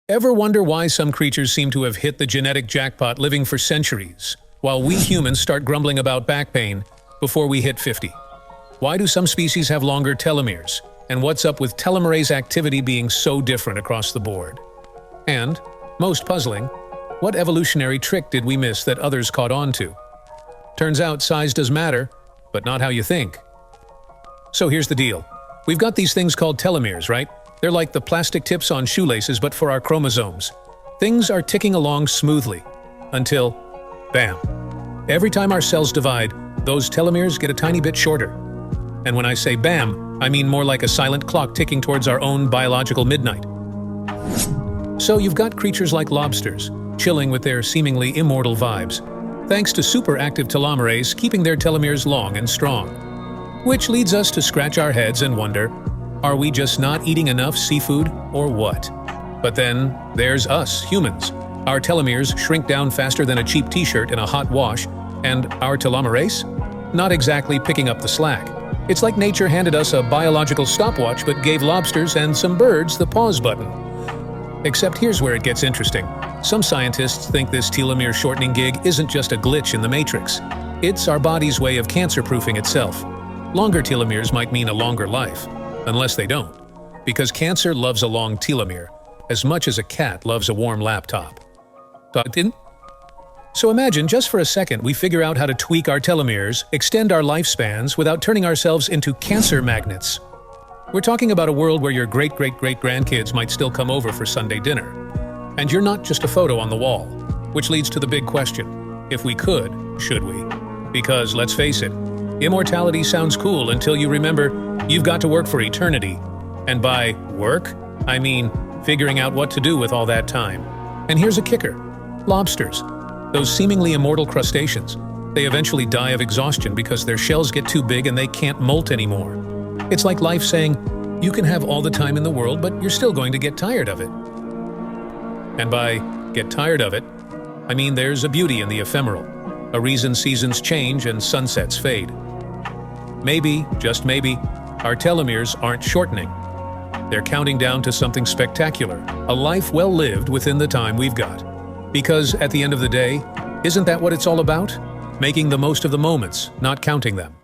Ever wonder why some creatures seem to have hit the genetic jackpot living for centuries, while we humans start grumbling about back pain before we hit 50? Why do some species have longer telomeres? And what's up with telomerase activity being so different across the board? And, most puzzling, what evolutionary trick did we miss that others caught on to? Turns out size does matter, but not how you think. So here's the deal. We've got these things called telomeres, right? They're like the plastic tips on shoelaces, but for our chromosomes. Things are ticking along smoothly, until, bam. Every time our cells divide, those telomeres get a tiny bit shorter. And when I say bam, I mean more like a silent clock ticking towards our own biological midnight. So you've got creatures like lobsters, chilling with their seemingly immortal vibes, thanks to superactive telomerase keeping their telomeres long and strong. Which leads us to scratch our heads and wonder, are we just not eating enough seafood, or what? But then, there's us, humans. Our telomeres shrink down faster than a cheap t-shirt in a hot wash, and our telomerase? Not exactly picking up the slack. It's like nature handed us a biological stopwatch but gave lobsters and some birds the pause button. Except here's where it gets interesting. Some scientists think this telomere shortening gig isn't just a glitch in the matrix. It's our body's way of cancer-proofing itself. Longer telomeres might mean a longer life. Unless they don't. Because cancer loves a long telomere, as much as a cat loves a warm laptop. Tucked in? So imagine, just for a second, we figure out how to tweak our telomeres, extend our lifespans without turning ourselves into cancer magnets. We're talking about a world where your great-great-great-grandkids might still come over for Sunday dinner. And you're not just a photo on the wall. Which leads to the big question. If we could, should we? Because, let's face it, immortality sounds cool until you remember you've got to work for eternity. And by work, I mean figuring out what to do with all that time. And here's a kicker. Lobsters. Those seemingly immortal crustaceans. They eventually die of exhaustion because their shells get too big and they can't molt anymore. It's like life saying, you can have all the time in the world, but you're still going to get tired of it. And by get tired of it, I mean there's a beauty in the ephemeral. A reason seasons change and sunsets fade. Maybe, just maybe, our telomeres aren't shortening. They're counting down to something spectacular, a life well lived within the time we've got. Because at the end of the day, isn't that what it's all about? Making the most of the moments, not counting them.